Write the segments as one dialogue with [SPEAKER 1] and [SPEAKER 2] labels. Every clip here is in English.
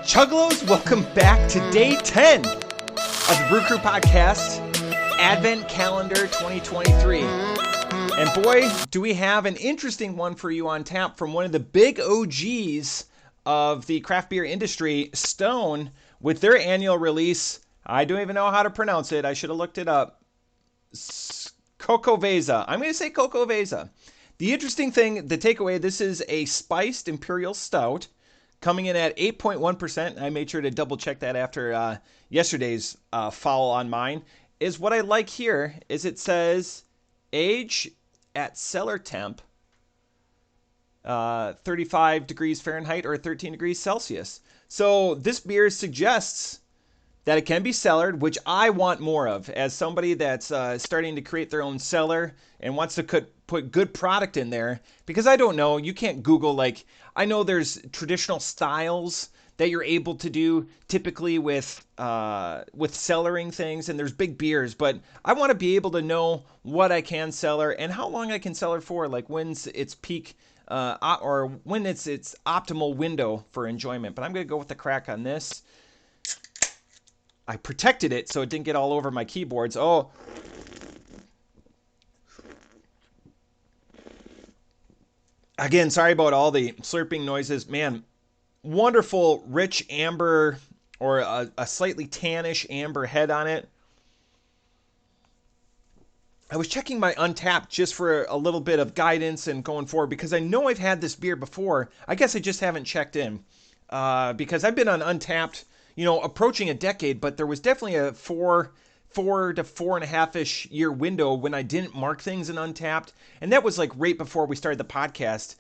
[SPEAKER 1] Chuggalos, welcome back to day 10 of the Brew Crew podcast, Advent Calendar 2023. And boy, do we have an interesting one for you on tap from one of the big OGs of the craft beer industry, Stone, with their annual release. I don't even know how to pronounce it. I should have looked it up. Xocoveza. I'm going to say Xocoveza. The interesting thing, the takeaway, this is a spiced Imperial Stout coming in at 8.1%. I made sure to double check that after yesterday's foul on mine. Is what I like here is it says age at cellar temp, 35 degrees Fahrenheit or 13 degrees Celsius. So this beer suggests that it can be cellared, which I want more of as somebody that's starting to create their own cellar and wants to put good product in there. Because I don't know, you can't Google, like, I know there's traditional styles that you're able to do typically with cellaring things, and there's big beers, but I want to be able to know what I can cellar and how long I can cellar for, like when's its peak or when it's its optimal window for enjoyment. But I'm going to go with the crack on this. I protected it so it didn't get all over my keyboards. Oh. Again, sorry about all the slurping noises. Man, wonderful, rich amber or a slightly tannish amber head on it. I was checking my Untapped just for a little bit of guidance and going forward because I know I've had this beer before. I guess I just haven't checked in because I've been on Untapped, approaching a decade, but there was definitely a four to 4.5-ish year window when I didn't mark things in Untapped, and that was like right before we started the podcast.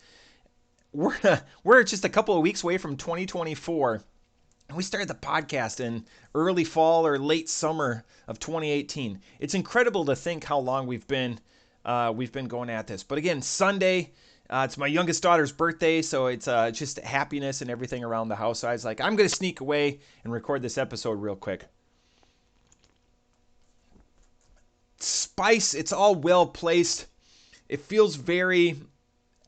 [SPEAKER 1] We're just a couple of weeks away from 2024, and we started the podcast in early fall or late summer of 2018. It's incredible to think how long we've been going at this. But again, Sunday. It's my youngest daughter's birthday, so it's just happiness and everything around the house. So I was like, I'm going to sneak away and record this episode real quick. Spice, it's all well placed. It feels very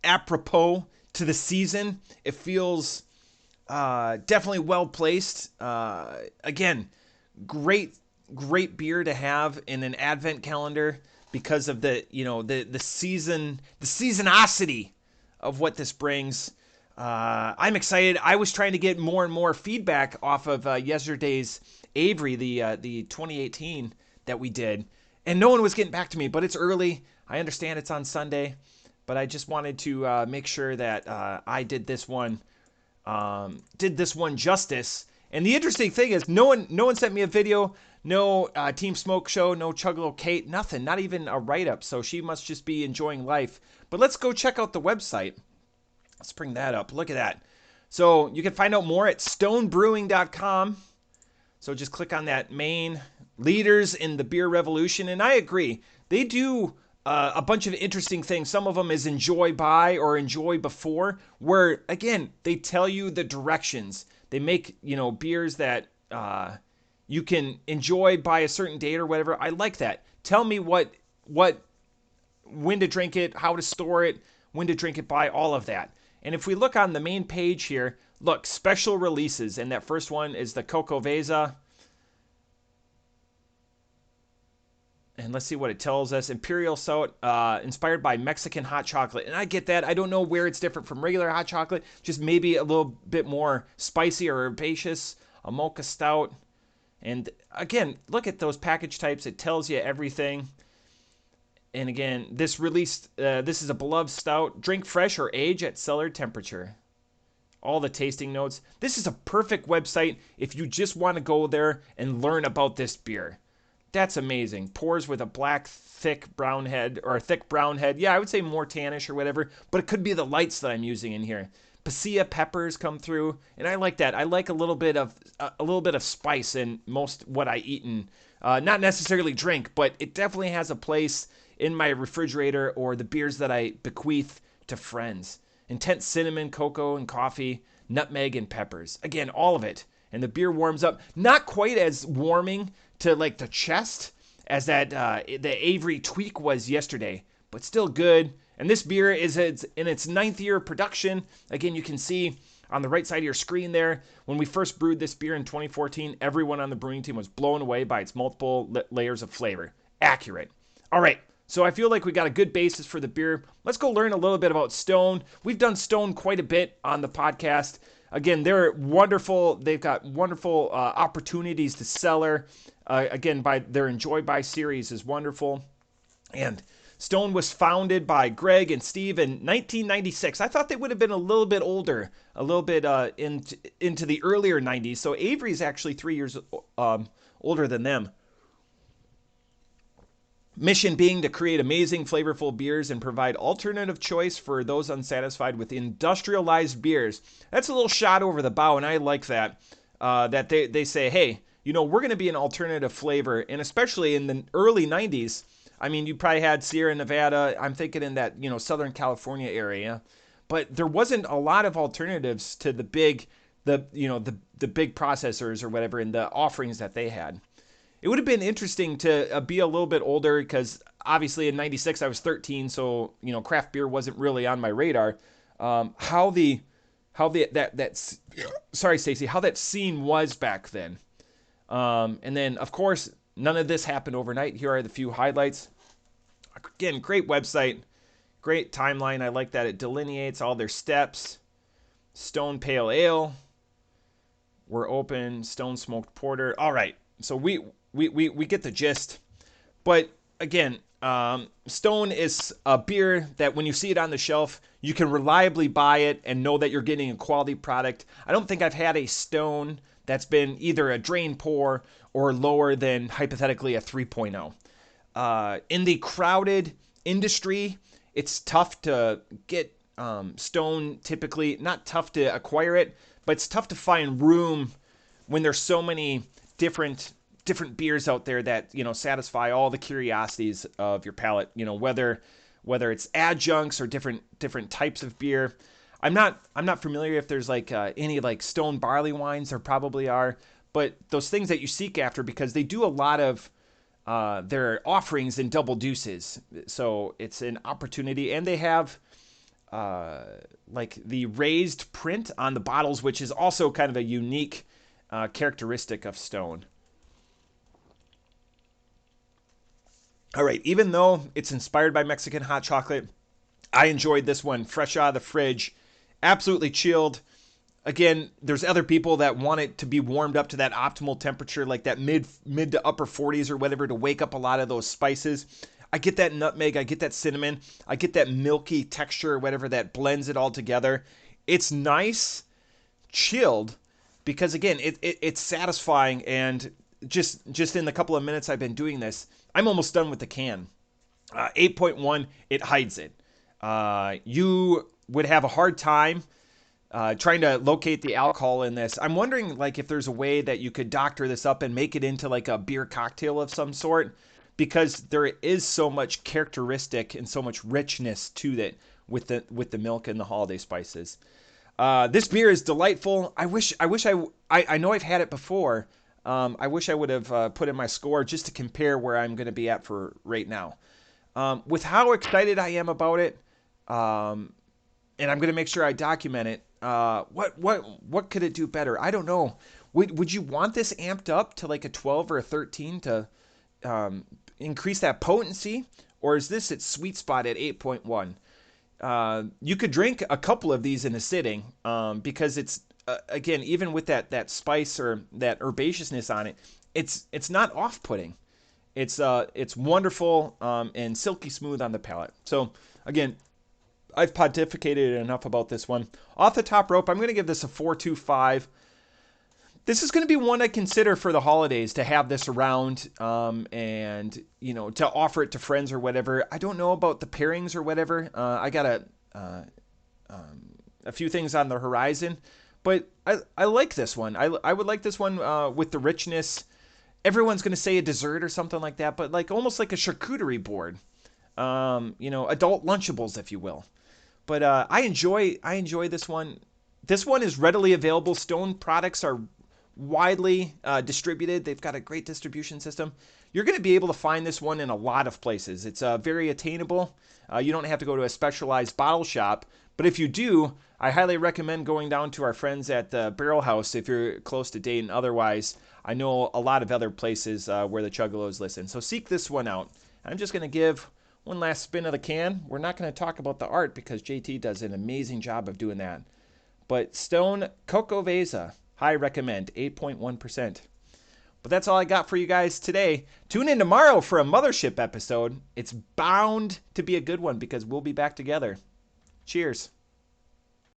[SPEAKER 1] apropos to the season. It feels definitely well placed. Again, great beer to have in an Advent calendar because of the seasonosity of what this brings. I'm excited. I was trying to get more and more feedback off of yesterday's Avery, the 2018 that we did, and no one was getting back to me. But it's early. I understand it's on Sunday, but I just wanted to make sure that I did this one justice. And the interesting thing is, no one sent me a video. No Team Smoke Show, no Chuggalo Kate, nothing, not even a write-up. So she must just be enjoying life. But let's go check out the website. Let's bring that up. Look at that. So you can find out more at stonebrewing.com. So just click on that main leaders in the beer revolution. And I agree. They do a bunch of interesting things. Some of them is enjoy by or enjoy before, where, again, they tell you the directions. They make, beers that you can enjoy by a certain date or whatever. I like that. Tell me when to drink it, how to store it, when to drink it by, all of that. And if we look on the main page here, look, special releases. And that first one is the Xocoveza. And let's see what it tells us. Imperial Stout, inspired by Mexican hot chocolate. And I get that. I don't know where it's different from regular hot chocolate. Just maybe a little bit more spicy or herbaceous. A mocha stout. And again, look at those package types. It tells you everything. And again, this is a beloved stout. Drink fresh or age at cellar temperature. All the tasting notes. This is a perfect website if you just want to go there and learn about this beer. That's amazing. Pours with a black, thick brown head. Yeah, I would say more tannish or whatever, but it could be the lights that I'm using in here. Pasilla peppers come through, and I like that. I like a little bit of spice in most what I eat and not necessarily drink, but it definitely has a place in my refrigerator or the beers that I bequeath to friends. Intense cinnamon, cocoa, and coffee, nutmeg, and peppers. Again, all of it. And the beer warms up. Not quite as warming to like the chest as that the Avery Tweak was yesterday, but still good. And this beer is in its 9th year of production. Again, you can see on the right side of your screen there. When we first brewed this beer in 2014, everyone on the brewing team was blown away by its multiple layers of flavor. Accurate. All right, so I feel like we got a good basis for the beer. Let's go learn a little bit about Stone. We've done Stone quite a bit on the podcast. Again, they're wonderful. They've got wonderful opportunities to cellar. Again, by their Enjoy By series is wonderful. And Stone was founded by Greg and Steve in 1996. I thought they would have been a little bit older, a little bit into the earlier 90s. So Avery's actually 3 years older than them. Mission being to create amazing, flavorful beers and provide alternative choice for those unsatisfied with industrialized beers. That's a little shot over the bow, and I like that. That they say, hey, we're going to be an alternative flavor, and especially in the early 90s. I mean, you probably had Sierra Nevada. I'm thinking in that Southern California area, but there wasn't a lot of alternatives to the big processors or whatever in the offerings that they had. It would have been interesting to be a little bit older because obviously in '96 I was 13, so craft beer wasn't really on my radar. How that scene was back then, and then of course none of this happened overnight. Here are the few highlights. Again, great website, great timeline. I like that it delineates all their steps. Stone Pale Ale. We're open. Stone Smoked Porter. All right, so we get the gist. But again, Stone is a beer that when you see it on the shelf, you can reliably buy it and know that you're getting a quality product. I don't think I've had a Stone that's been either a drain pour or lower than hypothetically a 3.0. In the crowded industry, it's tough to get Stone typically. Not tough to acquire it, but it's tough to find room when there's so many different beers out there that satisfy all the curiosities of your palate. Whether it's adjuncts or different types of beer. I'm not familiar if there's any Stone barley wines. There probably are, but those things that you seek after because they do a lot of their offerings in double deuces. So it's an opportunity, and they have the raised print on the bottles, which is also kind of a unique characteristic of Stone. All right, even though it's inspired by Mexican hot chocolate, I enjoyed this one fresh out of the fridge, absolutely chilled. Again, there's other people that want it to be warmed up to that optimal temperature, like that mid to upper 40s or whatever, to wake up a lot of those spices. I get that nutmeg, I get that cinnamon, I get that milky texture or whatever that blends it all together. It's nice, chilled, because again, it's satisfying, and just in the couple of minutes I've been doing this, I'm almost done with the can. 8.1, it hides it. You would have a hard time trying to locate the alcohol in this. I'm wondering if there's a way that you could doctor this up and make it into a beer cocktail of some sort, because there is so much characteristic and so much richness to it with the milk and the holiday spices. This beer is delightful. I know I've had it before. I wish I would have put in my score just to compare where I'm going to be at for right now. With how excited I am about it, and I'm going to make sure I document it. What could it do better? I don't know. Would you want this amped up to a 12 or a 13 to increase that potency, or is this its sweet spot at 8.1? You could drink a couple of these in a sitting, because it's again, even with that spice or that herbaceousness on it, it's not off-putting. It's wonderful and silky smooth on the palate. So again, I've pontificated enough about this one. Off the top rope, I'm going to give this a 4.25. This is going to be one I consider for the holidays to have this around, and to offer it to friends or whatever. I don't know about the pairings or whatever. I got a few things on the horizon, but I like this one. I would like this one with the richness. Everyone's going to say a dessert or something like that, but almost like a charcuterie board. Adult Lunchables, if you will. But I enjoy this one. This one is readily available. Stone products are widely distributed. They've got a great distribution system. You're going to be able to find this one in a lot of places. It's very attainable. You don't have to go to a specialized bottle shop. But if you do, I highly recommend going down to our friends at the Barrel House if you're close to Dayton. Otherwise, I know a lot of other places where the Chuggalos listen. So seek this one out. I'm just going to give one last spin of the can. We're not going to talk about the art because JT does an amazing job of doing that. But Stone Xocoveza, high recommend, 8.1%. But that's all I got for you guys today. Tune in tomorrow for a Mothership episode. It's bound to be a good one because we'll be back together. Cheers.